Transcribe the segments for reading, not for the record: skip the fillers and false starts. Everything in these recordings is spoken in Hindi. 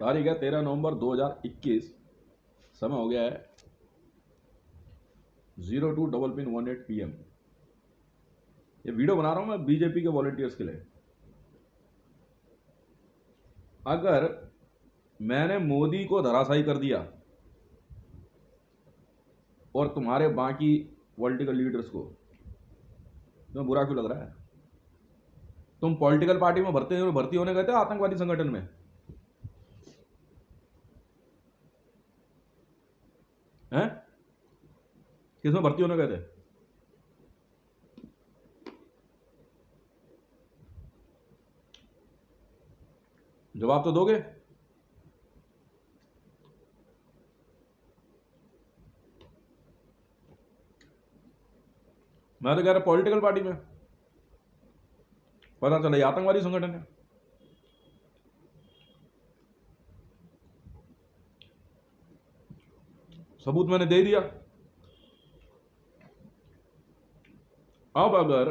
तारीख है 13 नवंबर 2021। समय हो गया है 02:18 PM। ये वीडियो बना रहा हूं मैं बीजेपी के वॉलंटियर्स के लिए। अगर मैंने मोदी को धराशायी कर दिया और तुम्हारे बाकी पॉलिटिकल लीडर्स को, तुम्हें बुरा क्यों लग रहा है? तुम पॉलिटिकल पार्टी में भर्ती होने गए थे आतंकवादी संगठन में? हैं? किसमें भर्ती होने गए थे? जवाब तो दोगे? मैं तो कह रहा पॉलिटिकल पार्टी में, पता चला ये आतंकवादी संगठन है। सबूत मैंने दे दिया। अब अगर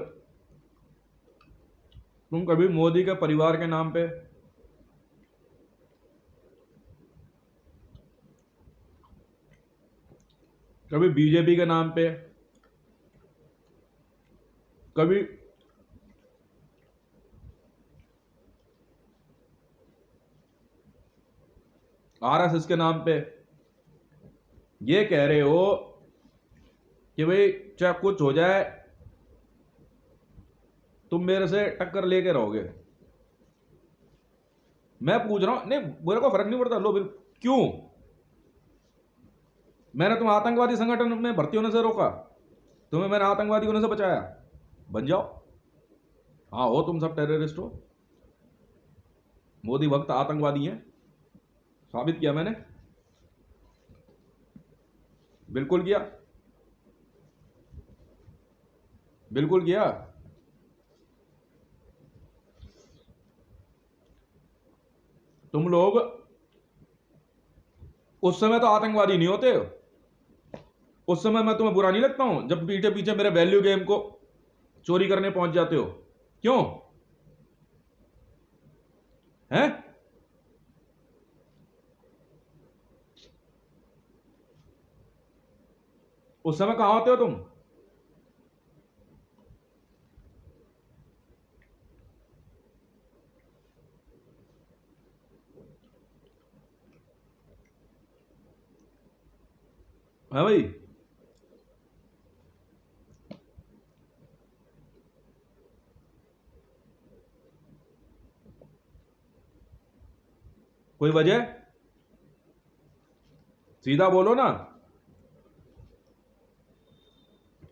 तुम कभी मोदी के परिवार के नाम पे, कभी बीजेपी के नाम पे, कभी आरएसएस के नाम पे ये कह रहे हो कि भाई चाहे कुछ हो जाए तुम मेरे से टक्कर लेके रहोगे, मैं पूछ रहा हूं, नहीं मेरे को फर्क नहीं पड़ता। लो बिल क्यों? मैंने तुम आतंकवादी संगठन में भर्ती होने से रोका? तुम्हें मैंने आतंकवादी होने से बचाया? बन जाओ। हाँ हो, तुम सब टेररिस्ट हो, मोदी भक्त आतंकवादी हैं, साबित किया मैंने, बिल्कुल किया, बिल्कुल किया। तुम लोग उस समय तो आतंकवादी नहीं होते हो। उस समय मैं तुम्हें बुरा नहीं लगता हूं जब पीछे पीछे मेरे वैल्यू गेम को चोरी करने पहुंच जाते हो। क्यों हैं? उस समय कहां होते हो तुम? है भाई? कोई वजह? सीधा बोलो ना,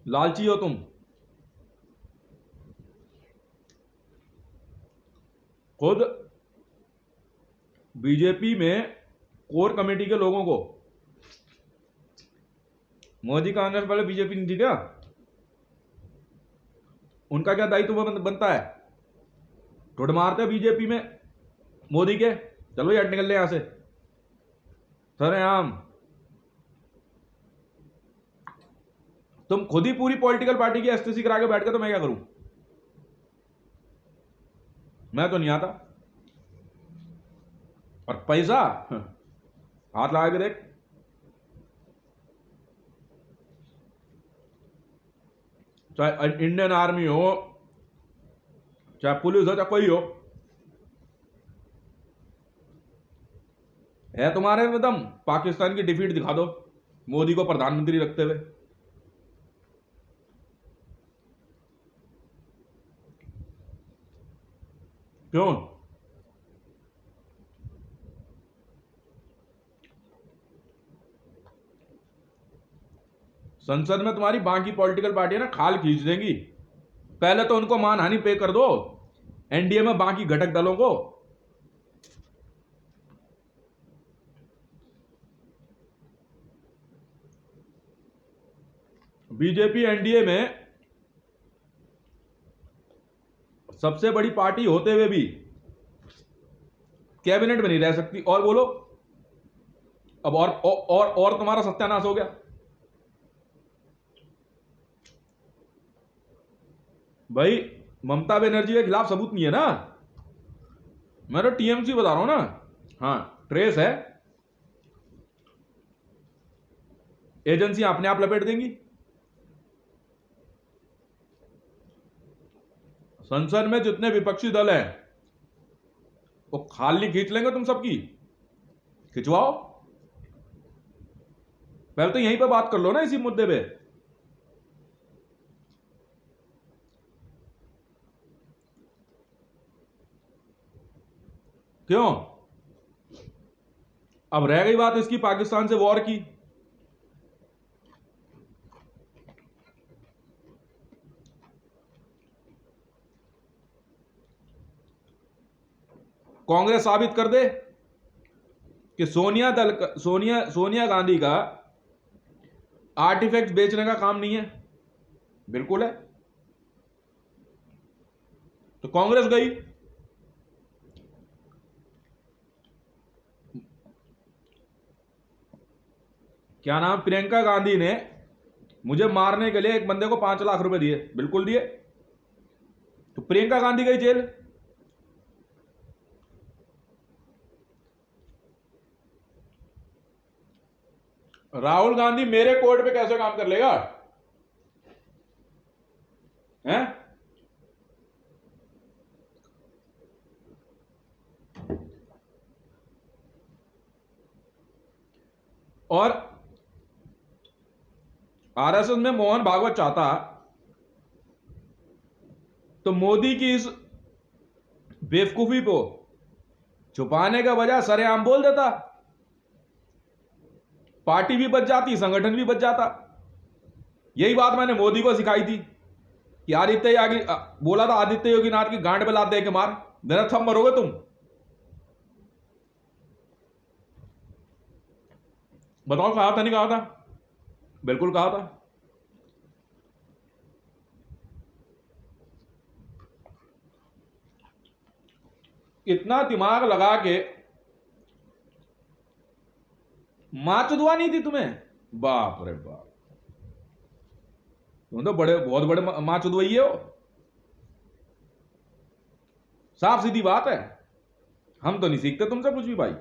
लालची हो तुम। खुद बीजेपी में कोर कमेटी के लोगों को, मोदी का आने से पहले बीजेपी नहीं थी क्या? उनका क्या दायित्व बनता है? ठुड मारते बीजेपी में मोदी के, चलो यार निकल ले यहां से सरेआम। तुम खुद ही पूरी पॉलिटिकल पार्टी की एसटीसी करा के बैठ के, तो मैं क्या करूं? मैं तो नहीं आता। और पैसा हाथ लगा के देख, चाहे इंडियन आर्मी हो, चाहे पुलिस हो, चाहे कोई हो, है तुम्हारे में दम? पाकिस्तान की डिफीट दिखा दो मोदी को प्रधानमंत्री रखते हुए। क्यों? संसद में तुम्हारी बाकी पॉलिटिकल पार्टियां ना खाल खींच देंगी। पहले तो उनको मानहानि पे कर दो, एनडीए में बाकी घटक दलों को। बीजेपी एनडीए में सबसे बड़ी पार्टी होते हुए भी कैबिनेट में नहीं रह सकती। और बोलो, अब और तुम्हारा सत्यानाश हो गया। भाई ममता बनर्जी के खिलाफ सबूत नहीं है ना? मैं तो टीएमसी बता रहा हूं ना। हाँ, ट्रेस है, एजेंसी अपने आप लपेट देंगी। संसद में जितने विपक्षी दल हैं वो खाली खींच लेंगे तुम सबकी। खिंचवाओ, पहले तो यहीं पे बात कर लो ना, इसी मुद्दे पे। क्यों? अब रह गई बात इसकी पाकिस्तान से वॉर की। कांग्रेस साबित कर दे कि सोनिया गांधी का आर्टिफैक्ट बेचने का काम नहीं है। बिल्कुल है। तो कांग्रेस गई, क्या नाम, प्रियंका गांधी ने मुझे मारने के लिए एक बंदे को 5 लाख रुपए दिए। बिल्कुल दिए। तो प्रियंका गांधी गई जेल। राहुल गांधी मेरे कोर्ट पे कैसे काम कर लेगा? हैं? और आरएसएस में मोहन भागवत चाहता तो मोदी की इस बेवकूफी को छुपाने का बजाय सरेआम बोल देता। पार्टी भी बच जाती, संगठन भी बच जाता। यही बात मैंने मोदी को सिखाई थी कि आदित्य योगी, बोला था आदित्य योगीनाथ की गांड पे लात दे के मार, मेरा थम मरोगे तुम। बताओ, कहा था नहीं कहा था? बिल्कुल कहा था। इतना दिमाग लगा के मां चुदवा नहीं थी तुम्हें? बाप रे बाप, तुम तो बहुत बड़े मां चुदवाइए हो। साफ सीधी बात है। हम तो नहीं सीखते तुमसे कुछ भी भाई।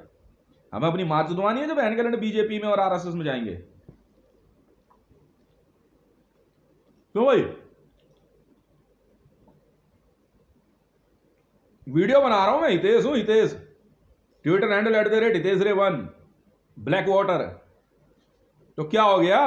हमें अपनी मां चुदवानी है जो बहन के लड़े बीजेपी में और आरएसएस में जाएंगे। क्यों भाई? वीडियो बना रहा हूं मैं, हितेश हूं, हितेश। ट्विटर हैंडल @हितेश रे 1 ब्लैक वाटर। तो क्या हो गया?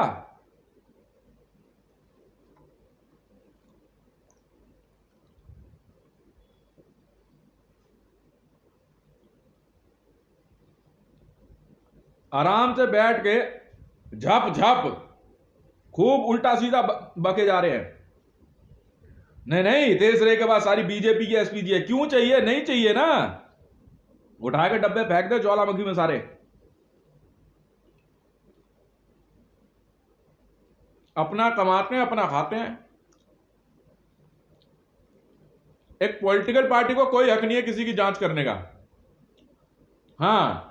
आराम से बैठ के झप झप खूब उल्टा सीधा बके जा रहे हैं। नहीं नहीं, हितेश रे के पास सारी बीजेपी की एसपीजी है। क्यों चाहिए? नहीं चाहिए ना, उठा के डब्बे फेंक दे ज्वालामुखी में सारे। अपना कमाते हैं, अपना खाते हैं। एक पॉलिटिकल पार्टी को कोई हक नहीं है किसी की जांच करने का। हाँ,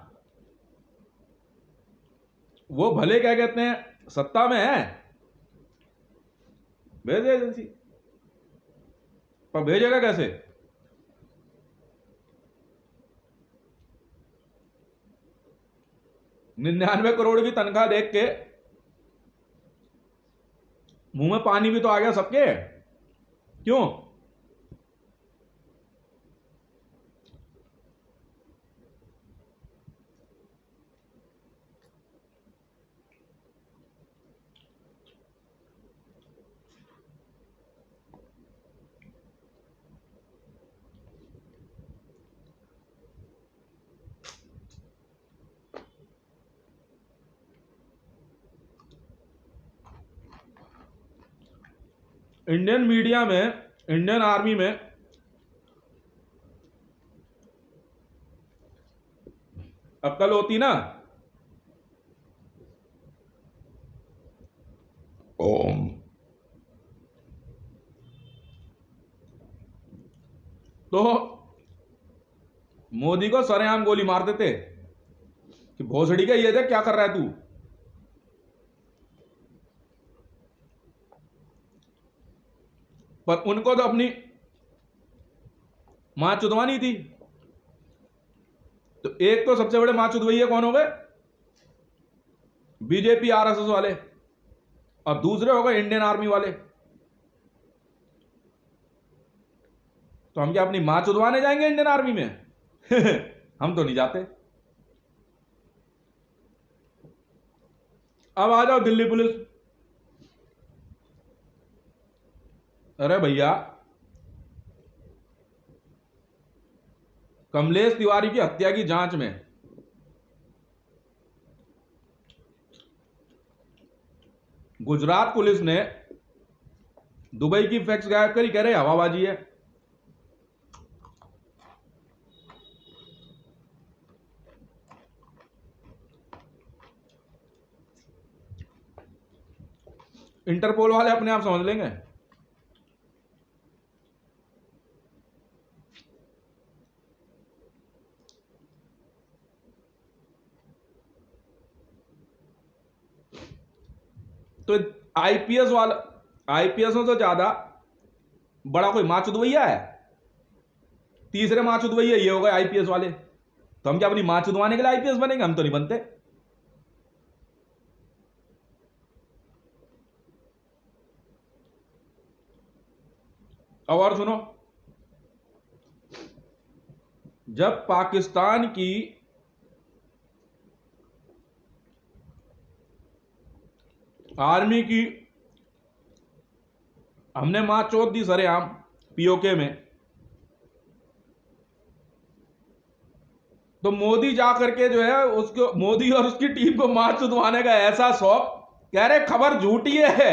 वो भले क्या कहते हैं सत्ता में है, भेज दे एजेंसी। पर भेजेगा कैसे? 99 करोड़ की तनख्वाह देख के मुंह में पानी भी तो आ गया सबके। क्यों? इंडियन मीडिया में, इंडियन आर्मी में अक्ल होती ना ओम, तो मोदी को सरेआम गोली मार देते कि भोसड़ी का ये देख क्या कर रहा है तू। पर उनको तो अपनी मां चुदवानी थी। तो एक तो सबसे बड़े माचुदवैया कौन हो गए? बीजेपी आरएसएस वाले, और दूसरे हो गए इंडियन आर्मी वाले। तो हम क्या अपनी मां चुदवाने जाएंगे इंडियन आर्मी में? हम तो नहीं जाते। अब आ जाओ दिल्ली पुलिस। अरे भैया, कमलेश तिवारी की हत्या की जांच में गुजरात पुलिस ने दुबई की फैक्स गायब करी, कह रहे हवाबाजी है। इंटरपोल वाले अपने आप समझ लेंगे। तो आईपीएस वाला, आईपीएस से ज्यादा बड़ा कोई मां चुदवैया है? तीसरे मां चुदवैया ये हो गए आईपीएस वाले। तो हम क्या अपनी मां चुदवाने के लिए आईपीएस बनेंगे? हम तो नहीं बनते। अब और सुनो, जब पाकिस्तान की आर्मी की हमने मां चोद दी सरेआम पीओके में, तो मोदी जा करके जो है उसको, मोदी और उसकी टीम को मां चुदवाने का ऐसा शौक, कह रहे खबर झूठी है,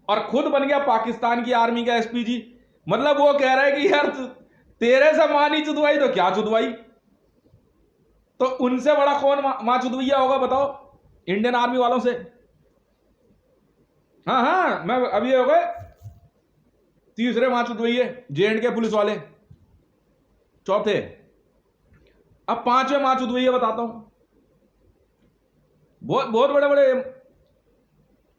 और खुद बन गया पाकिस्तान की आर्मी का एसपीजी। मतलब वो कह रहा है कि यार तेरे से मां नहीं चुदवाई तो क्या चुदवाई? तो उनसे बड़ा कौन मां चुदवैया होगा बताओ इंडियन आर्मी वालों से? हाँ हाँ, मैं अभी हो गए तीसरे मां चुदवैये जेएंडके पुलिस वाले, चौथे। अब पांचवें मां चुदवैये बताता हूं। बहुत बहुत बड़े बड़े,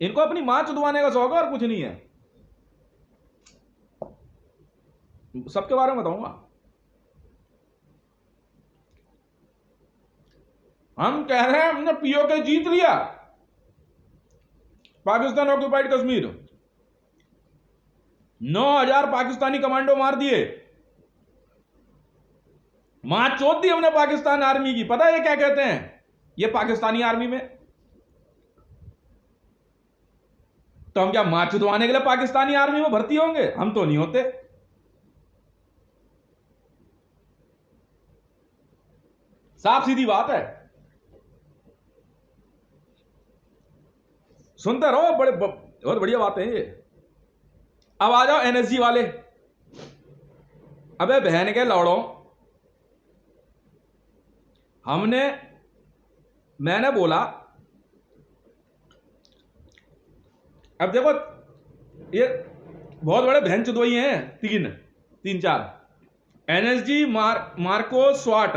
इनको अपनी मां चुदवाने का शौक है और कुछ नहीं है। सबके बारे में बताऊंगा। हम कह रहे हैं हमने पीओके जीत लिया, पाकिस्तान ऑक्युपाइड कश्मीर, 9,000 पाकिस्तानी कमांडो मार दिए, मां चोद दी हमने पाकिस्तान आर्मी की। पता है ये क्या कहते हैं? ये पाकिस्तानी आर्मी में, तो हम क्या मां चुदवाने के लिए पाकिस्तानी आर्मी में भर्ती होंगे? हम तो नहीं होते। साफ सीधी बात है। सुनते रहो, बड़े बहुत बढ़िया बात है ये। अब आ जाओ एनएसजी वाले। अबे बहन के लौड़ो, मैंने बोला, अब देखो ये बहुत बड़े बहन चुदवई हैं, तीन चार, एनएसजी, मार्को, स्वाट,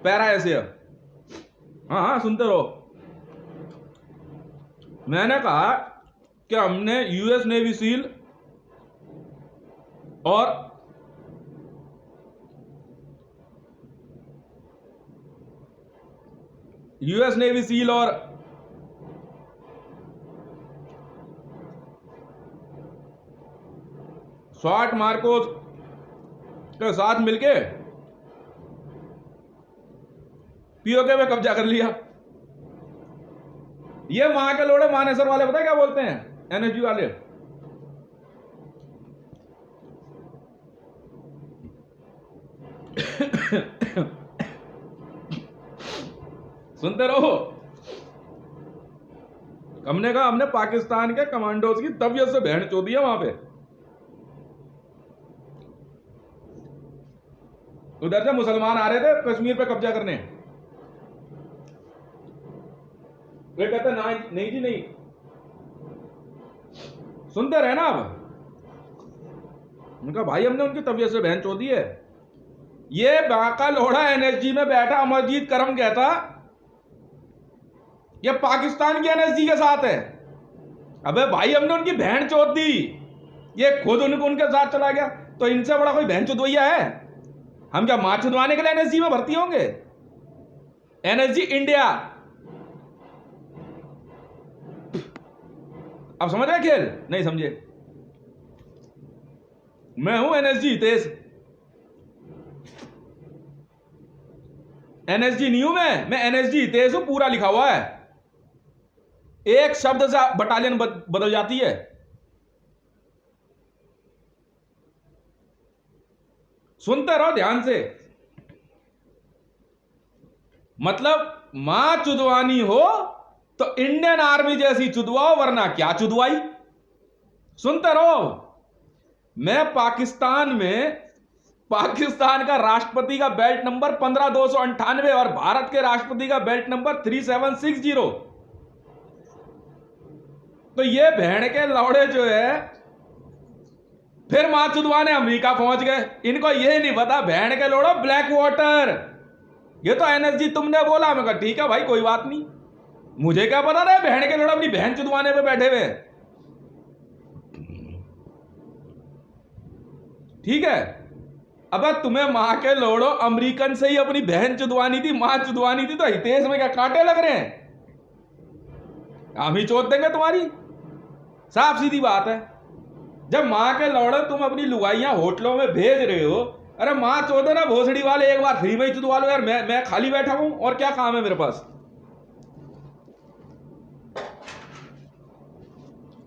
पैरा एशियर। हाँ हाँ, सुनते रहो। मैंने कहा कि हमने यूएस नेवी सील और स्वाट मार्कोस के साथ मिलके पीओके में कब्जा कर लिया। ये वहां के लोड़े मानेसर वाले पता है क्या बोलते हैं? एनएसजी वाले, सुनते रहो। हमने कहा हमने पाकिस्तान के कमांडोज की तबीयत से बहन चोदी है वहां पे। उधर से मुसलमान आ रहे थे कश्मीर पे कब्जा करने, वे कहते नहीं जी नहीं। सुनते रहे ना। अब उनका भाई हमने उनकी तबीयत से बहन चोदी है। ये बाका लोड़ा एनएसजी में बैठा अमरजीत करम कहता ये पाकिस्तान की एनएसजी के साथ है। अबे भाई हमने उनकी बहन चोद दी, ये खुद उनके साथ चला गया, तो इनसे बड़ा कोई बहन चोदवैया है? हम क्या मां चुदवाने के लिए एनएसजी में भर्ती होंगे? एनएसजी इंडिया, अब समझ रहे खेल? नहीं समझे? मैं हूं एनएसजी हितेश, एनएसजी नहीं हूं मैं एनएसजी हितेश हूं, पूरा लिखा हुआ है, एक शब्द से बटालियन बदल जाती है। सुनते रहो ध्यान से, मतलब मां चुदवानी हो तो इंडियन आर्मी जैसी चुदवाओ, वरना क्या चुदवाई। सुनते रहो, मैं पाकिस्तान में पाकिस्तान का राष्ट्रपति का बेल्ट नंबर 15298 और भारत के राष्ट्रपति का बेल्ट नंबर 3760। तो ये भेड़ के लौड़े जो है फिर मां चुदवाने अमेरिका पहुंच गए। इनको ये नहीं पता भेड़ के लोड़ो ब्लैक वाटर, ये तो एनएसजी तुमने बोला। मैं कहा ठीक है भाई कोई बात नहीं, मुझे क्या पता था भेड़ के लोड़ो अपनी बहन चुदवाने पे बैठे हुए। ठीक है, अब तुम्हें मां के लोड़ो अमेरिकन से ही अपनी बहन चुदवानी थी, मां चुदवानी थी, तो हितेश में क्या कांटे लग रहे हैं? हम ही चोद देंगे तुम्हारी, साफ सीधी बात है। जब मां के लौड़े तुम अपनी लुगाइयां होटलों में भेज रहे हो, अरे मां चोदे ना भोसड़ी वाले, एक बार फ्री में ही चुदवा लो यार, मैं खाली बैठा हूं और क्या काम है मेरे पास।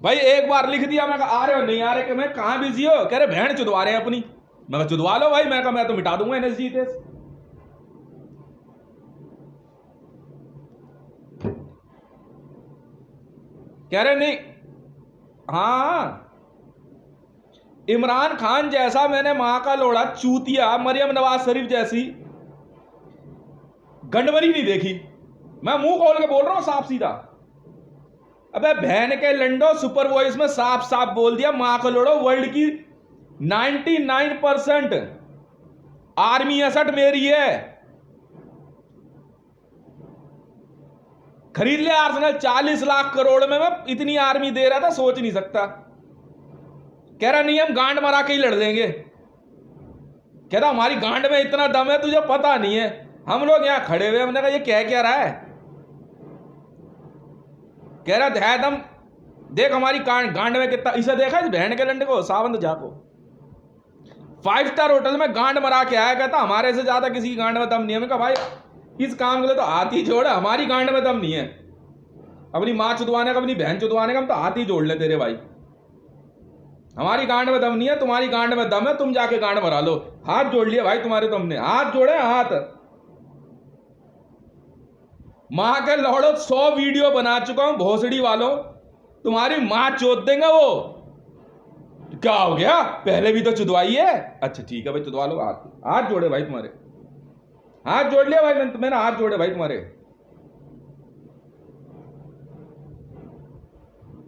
भाई एक बार लिख दिया, मैं कहा आ रहे हो नहीं आ रहे, कि मैं कहां बिजी हो, कह रहे बहन चुदवा रहे हैं अपनी। मैं कहा चुदवा लो भाई, मैं कहा मैं तो मिटा दूंगा एनएसजी टेस्ट। कह रहे नहीं, हाँ इमरान खान जैसा मैंने मां का लोड़ा चूतिया मरियम नवाज शरीफ जैसी गंडवरी नहीं देखी। मैं मुंह खोल के बोल रहा हूं साफ सीधा। अबे बहन के लंडो, सुपर वॉइस में साफ साफ बोल दिया, मां का लोड़ो वर्ल्ड की 99% आर्मी एसेट मेरी है। खरीद ले आर्सेनल, 40 लाख करोड़ में मैं इतनी आर्मी दे रहा था, सोच नहीं सकता। कह रहा नहीं हम गांड मरा के ही लड़ देंगे। कह रहा हमारी गांड में इतना दम है तुझे पता नहीं है। हम लोग यहां खड़े हुए, हमने कहा ये क्या रहा है। कह रहा है दम, देख हमारी गांड में कितना, इसे देखा इस बहन के लंडे को, सावंत झा को 5 स्टार होटल में गांड मरा के आया। कहता हमारे से ज्यादा किसी की गांड में दम नहीं है। मैं कहा भाई इस काम के लिए तो हाथ ही जोड़, हमारी गांड में दम नहीं है। अपनी मां चुदवाने का, अपनी बहन चुदवाने का हम तो हाथ ही जोड़ ले तेरे भाई। हमारी गांड में दम नहीं है, तुम्हारी गांड में दम है, तुम जाके गांड मरा लो। हाथ जोड़ लिए भाई तुम्हारे, तुमने हाथ जोड़े, हाथ। मां के लौड़ो 100 वीडियो बना चुका हूं भोसड़ी वालों, तुम्हारी मां चोद देंगे वो। क्या हो गया, पहले भी तो चुदवाई है। अच्छा ठीक है भाई चुदवा लो, हाथ जोड़े भाई तुम्हारे, हाथ जोड़ लिया भाई मैंने हाथ जोड़े भाई तुम्हारे,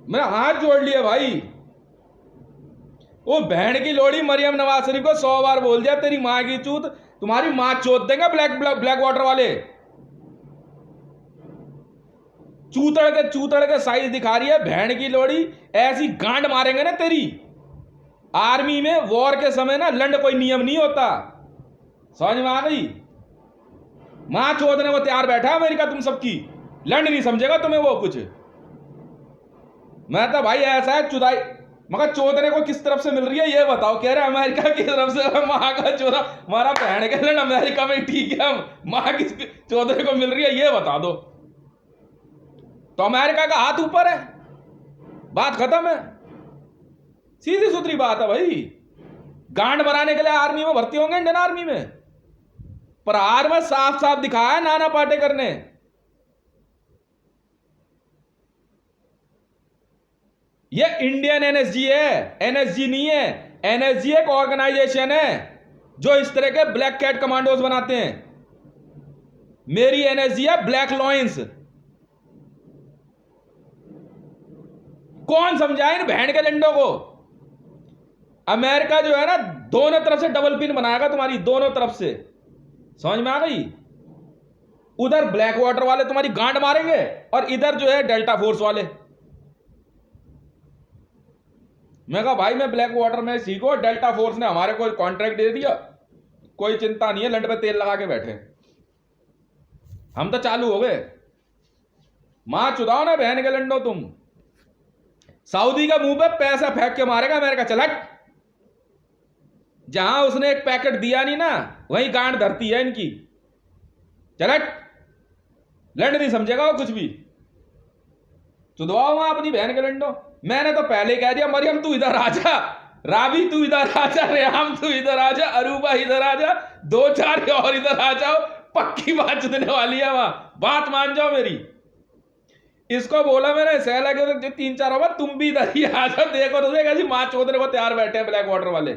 मैंने हाथ जोड़ लिया भाई। वो बहन की लोड़ी मरियम नवाज शरीफ को 100 बार बोल दिया तेरी मां की चूत, तुम्हारी मां चोद देंगे ब्लैक वाटर वाले। चूतड़ के साइज दिखा रही है बहन की लोड़ी, ऐसी गांड मारेंगे ना तेरी। आर्मी में वॉर के समय ना लंड कोई नियम नहीं होता, समझ में आ गई। मां चोदने वो तैयार बैठा है अमेरिका तुम सबकी, लंड नहीं समझेगा तुम्हें वो कुछ। मैं तो भाई ऐसा है चुदाई, मगर चौधरी को किस तरफ से मिल रही है ये बताओ। कह रहे अमेरिका की तरफ से। मां का चौरा हमारा बहन के लिए अमेरिका में ठीक है, मां किस चौधरी को मिल रही है ये बता दो, तो अमेरिका का हाथ ऊपर है, बात खत्म है। सीधी सुथरी बात है भाई। गांड बनाने के लिए आर्मी में भर्ती होंगे, इंडियन आर्मी में, पर आर में साफ साफ दिखाया नाना पाटेकर ने। ये इंडियन एनएसजी है, एनएसजी नहीं है। एनएसजी एक ऑर्गेनाइजेशन है जो इस तरह के ब्लैक कैट कमांडोज बनाते हैं। मेरी एनएसजी है ब्लैक लॉयंस। कौन समझाए इन बहन के लंडों को। अमेरिका जो है ना दोनों तरफ से डबल पिन बनाएगा तुम्हारी, दोनों तरफ से, समझ में आ गई। उधर ब्लैक वाटर वाले तुम्हारी गांड मारेंगे और इधर जो है डेल्टा फोर्स वाले। मैं कहा भाई मैं ब्लैक वाटर में सीखो, डेल्टा फोर्स ने हमारे को कॉन्ट्रैक्ट दे दिया, कोई चिंता नहीं है, लंड पे तेल लगा के बैठे, हम तो चालू हो गए। मां चुदाओ ना बहन के लंडो तुम। सऊदी का मुंह पे पैसा फेंक के मारेगा अमेरिका, चलट। जहां उसने एक पैकेट दिया नहीं ना, वहीं गांड धरती है इनकी, चलट। लंड नहीं समझेगा वो कुछ भी। चुदवाओ वहां अपनी बहन के लंडो। मैंने तो पहले कह दिया, मरियम तू इधर आजा, राबी तू इधर आजा, रेहाम तू इधर आजा, अरूबा इधर आजा, 2-4 और इधर आ जाओ, पक्की बात चुदने वाली है वहां, बात मान जाओ मेरी। इसको बोला मैंने, सहला के जो 3-4 होगा, तुम भी इधर ही आ जाओ, देखो तो कैसी मां चौधरी को तैयार बैठे हैं ब्लैक वाटर वाले।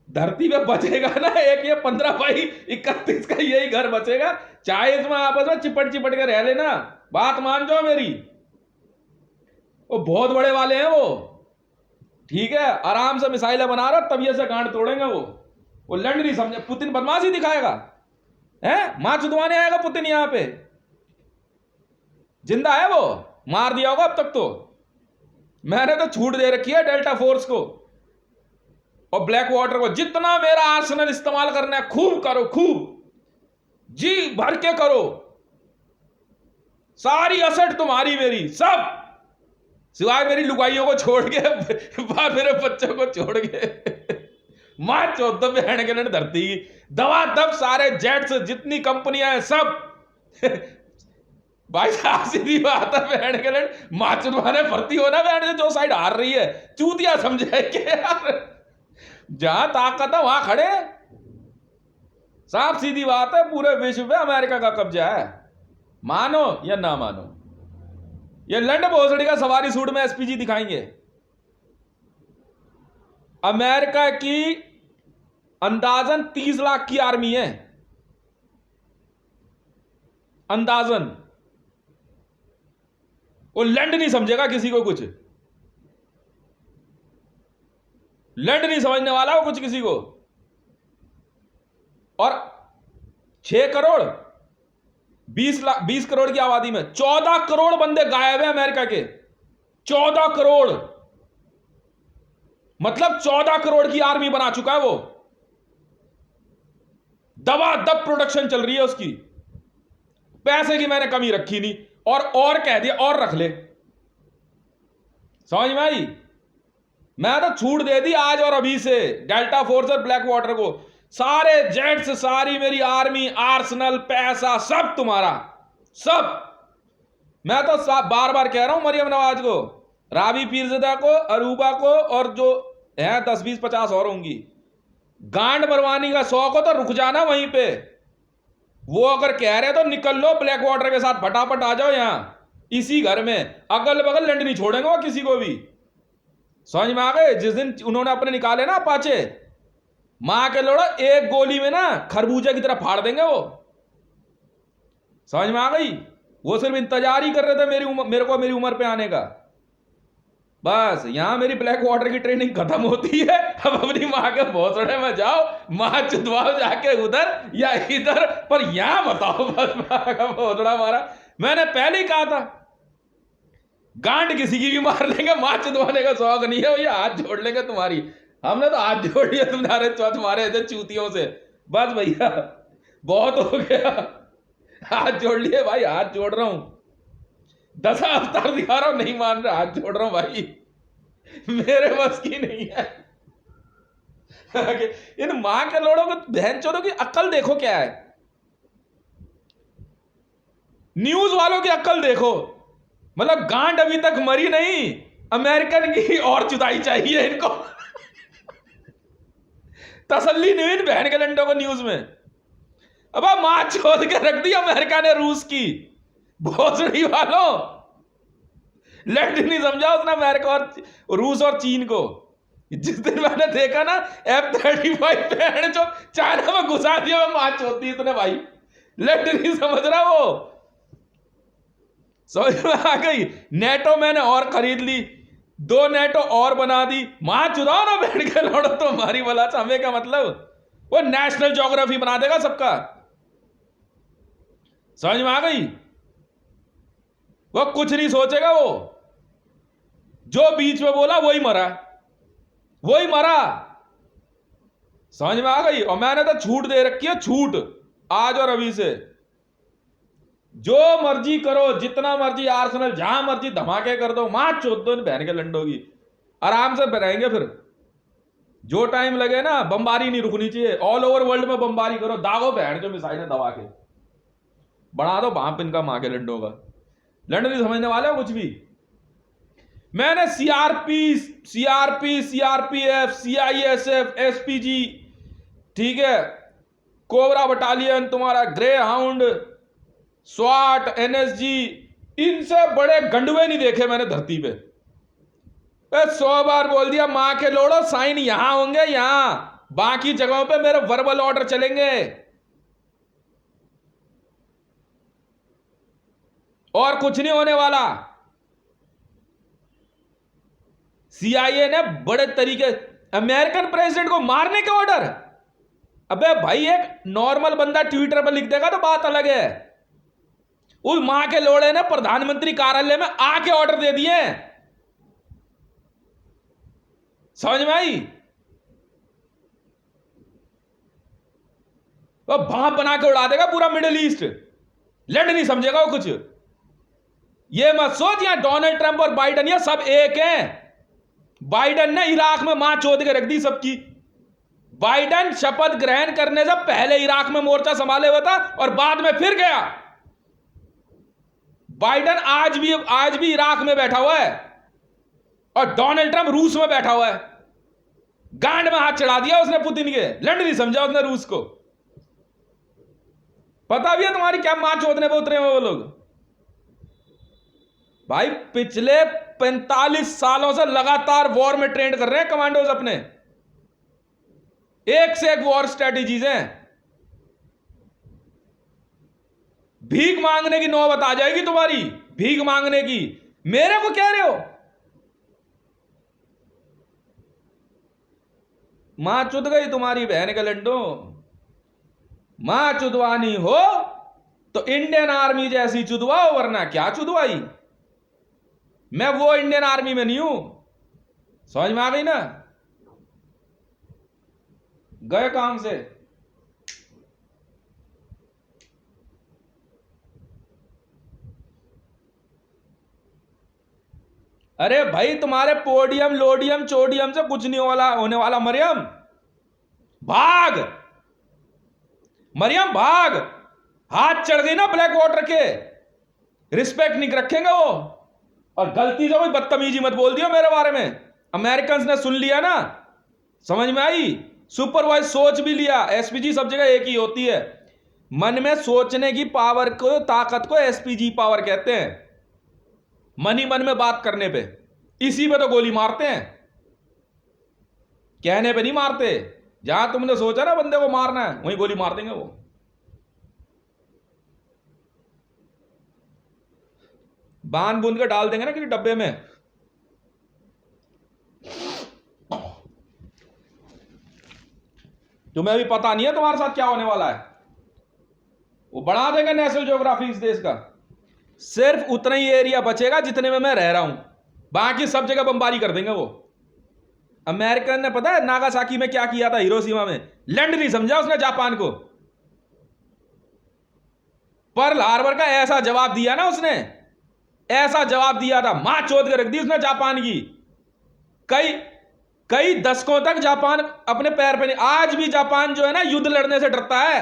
धरती पे बचेगा ना एक ये 15/31 का यही घर बचेगा, चाहे इसमें आपस में चिपट चिपट के रह लेना, बात मान जाओ मेरी। वो बहुत बड़े वाले हैं वो, ठीक है, आराम से मिसाइलें बना रहा, तब से गांड तोड़ेंगे वो लंड नहीं समझे। पुतिन बदमाशी दिखाएगा, है मां चुदवाने आएगा पुतिन यहां पे। जिंदा है वो, मार दिया होगा अब तक तो। मैंने तो छूट दे रखी है डेल्टा फोर्स को और ब्लैक वाटर को, जितना मेरा आर्सेनल इस्तेमाल करना है खूब करो, खूब जी भर के करो, सारी असट तुम्हारी मेरी, सब सिवाय मेरी लुगाइयों को छोड़ के, मेरे बच्चों को छोड़ के। मां 14 बहन के लड़ धरती दवा दब, सारे जेट्स जितनी कंपनियां हैं सब। भाई साहब सीधी बात है, बहन के लड़ मां चुदवाने भर्ती होना, बहन जो साइड हार रही है चूतिया समझे के यार, जहां ताकत है वहां खड़े। साफ सीधी बात है, पूरे विश्व में अमेरिका का कब्जा है, मानो या ना मानो। ये लंड भोसड़ी का सवारी सूट में एसपीजी दिखाएंगे। अमेरिका की अंदाजन 30 लाख की आर्मी है, अंदाजन। वो लंड नहीं समझेगा किसी को कुछ, लंड नहीं समझने वाला वो कुछ किसी को। और 6 करोड़ 20 करोड़ की आबादी में 14 करोड़ बंदे गायब हैं अमेरिका के, 14 करोड़, मतलब 14 करोड़ की आर्मी बना चुका है वो। दबा दब प्रोडक्शन चल रही है उसकी, पैसे की मैंने कमी रखी नहीं, और कह दिया और रख ले, समझ में आई। मैं तो छूट दे दी आज और अभी से डेल्टा फोर्स और ब्लैक वाटर को, सारे जेट्स, सारी मेरी आर्मी, आर्सेनल, पैसा सब तुम्हारा, सब। मैं तो बार बार कह रहा हूं मरियम नवाज को, राबी पीरज़ादा को, अरूबा को, और जो है 10, 20, 50 और होंगी, गांड मरवानी का शौक हो तो रुक जाना वहीं पे। वो अगर कह रहे तो निकल लो ब्लैक वाटर के साथ, फटाफट आ जाओ यहां इसी घर में, अगल बगल लंड नहीं छोड़ेंगे वो किसी को भी, समझ में आ गए। जिस दिन उन्होंने अपने निकाले ना अपाचे, मां के लोड़ा एक गोली में ना खरबूजे की तरह फाड़ देंगे वो, समझ में आ गई। वो सिर्फ इंतजार ही कर रहे थे मेरी उम्र पे आने का, बस। यहां मेरी ब्लैक वाटर की ट्रेनिंग खत्म होती है, अब अपनी मां के भोसड़े में जाओ, मां चुदवाओ जाके उधर या इधर, पर यहां बताओ बस मां का भोसड़ा मारा। मैंने पहले ही कहा था गांड किसी की भी मार लेंगे, मां चुदवाने का शौक नहीं है भैया, हाथ जोड़ लेंगे तुम्हारी। हमने तो हाथ जोड़ लिया तुम्हारे तुम्हारे ऐसे चूतियों से, बस भैया बहुत हो गया, हाथ जोड़ लिए भाई, हाथ जोड़ रहा हूं, 10 अवतार दिखा रहा हूं, नहीं मान रहा, हाथ जोड़ रहा हूं भाई, मेरे बस की नहीं है। इन मां के लोड़ों को, बहन चोरों की अक्ल देखो क्या है, न्यूज वालों की अक्ल देखो, मतलब गांड अभी तक मरी नहीं, अमेरिकन की और जुदाई चाहिए इनको। तसल्ली नहीं इन बहन के लंडों को न्यूज में। अब मां छोड़ के रख दी अमेरिका ने रूस की, भोसड़ी वालों, लंड नहीं समझा उसने अमेरिका और रूस और चीन को। जिस दिन मैंने देखा ना F-35 बहन जो चाइना में घुसा दिया, मैं मां छोड़ती इतने भाई, लंड नहीं समझ रहा वो, समझ में आ गई। नेटो मैंने और खरीद ली, 2 नेटो और बना दी, मां चुदाओ ना बैठ के लौटो तो हमारी भला, हमें क्या मतलब, वो नेशनल ज्योग्राफी बना देगा सबका, समझ में आ गई। वो कुछ नहीं सोचेगा, वो जो बीच में बोला वही मरा, वही मरा, समझ में आ गई? और मैंने तो छूट दे रखी है, छूट, आज और अभी से जो मर्जी करो, जितना मर्जी आर्सेनल जहां मर्जी धमाके कर दो, मां चोद दो बहन के लंडोगी, आराम से रहेंगे। फिर जो टाइम लगे ना, बमबारी नहीं रुकनी चाहिए, ऑल ओवर वर्ल्ड में बमबारी करो, दागो बहन जो मिसाइलें दबा के बढ़ा दो बाप इनका, मां के लंडोगा। लंड नहीं समझने वाले हो कुछ भी। मैंने सीआरपीएफ, सीआईएसएफ, एसपीजी, ठीक है, कोबरा बटालियन, तुम्हारा ग्रे हाउंड, स्वाट, एनएसजी, इनसे बड़े गंडवे नहीं देखे मैंने धरती पे। 100 बार बोल दिया, मां के लोड़ो, साइन यहां होंगे, यहां बाकी जगहों पे मेरे वर्बल ऑर्डर चलेंगे और कुछ नहीं होने वाला। सीआईए ने बड़े तरीके, अमेरिकन प्रेसिडेंट को मारने के ऑर्डर। अबे भाई, एक नॉर्मल बंदा ट्विटर पर लिख देगा तो बात अलग है, उस मां के लोड़े ने प्रधानमंत्री कार्यालय में आके ऑर्डर दे दिए। समझ में आई? वो भाप बना के उड़ा देगा पूरा मिडिल ईस्ट, लड़ नहीं समझेगा वो कुछ। ये मत सोच यहां डोनाल्ड ट्रंप और बाइडन ये सब एक हैं। बाइडन ने इराक में मां चोद के रख दी सबकी। बाइडन शपथ ग्रहण करने से पहले इराक में मोर्चा संभाले हुआ था और बाद में फिर गया। बाइडन आज भी इराक में बैठा हुआ है और डोनाल्ड ट्रंप रूस में बैठा हुआ है। गांड में हाथ चढ़ा दिया उसने पुतिन के, लड़ नहीं समझा उसने रूस को। पता भी है तुम्हारी क्या मां चोदने पे उतरे हुए वो लोग। भाई पिछले 45 सालों से लगातार वॉर में ट्रेंड कर रहे हैं कमांडोज अपने, एक से एक वॉर स्ट्रेटेजीज हैं। भीख मांगने की नौबत आ जाएगी तुम्हारी, भीख मांगने की। मेरे को कह रहे हो मां चुद गई तुम्हारी बहन का लड्डू। मां चुदवानी हो तो इंडियन आर्मी जैसी चुदवाओ, वरना क्या चुदवाई। मैं वो इंडियन आर्मी में नहीं हूं, समझ में आ गई ना? गए काम से। अरे भाई तुम्हारे पोडियम लोडियम चोडियम से कुछ नहीं होने वाला। मरियम भाग, मरियम भाग। हाथ चढ़ गई ना ब्लैक वाटर के, रिस्पेक्ट नहीं रखेंगे वो। और गलती से कोई बदतमीजी मत बोल दियो मेरे बारे में। अमेरिकन ने सुन लिया ना, समझ में आई? सुपरवाइज सोच भी लिया। एसपीजी सब जगह एक ही होती है, मन में सोचने की पावर को, ताकत को एसपीजी पावर कहते हैं। मन ही मन में बात करने पे, इसी पे तो गोली मारते हैं, कहने पे नहीं मारते। जहां तुमने सोचा ना बंदे को मारना है, वहीं गोली मार देंगे वो। बांध बूंद के डाल देंगे ना किसी डब्बे में। तुम्हें अभी पता नहीं है तुम्हारे साथ क्या होने वाला है। वो बढ़ा देंगे नेशनल ज्योग्राफी इस देश का। सिर्फ उतना ही एरिया बचेगा जितने में मैं रह रहा हूं, बाकी सब जगह बमबारी कर देंगे वो। अमेरिकन ने पता है नागासाकी में क्या किया था, हिरोशिमा में? लैंड नहीं समझा उसने जापान को। पर्ल हार्बर का ऐसा जवाब दिया ना उसने, ऐसा जवाब दिया था, मां चोद के रख दी उसने जापान की। कई दशकों तक जापान अपने पैर पे नहीं। आज भी जापान जो है ना, युद्ध लड़ने से डरता है,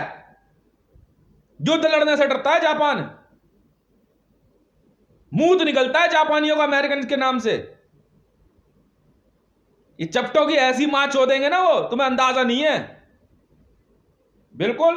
युद्ध लड़ने से डरता है जापान। मुंह निकलता है जापानियों का अमेरिकन के नाम से। ये चपटों की ऐसी मां चोदेंगे ना वो, तुम्हें अंदाजा नहीं है। बिल्कुल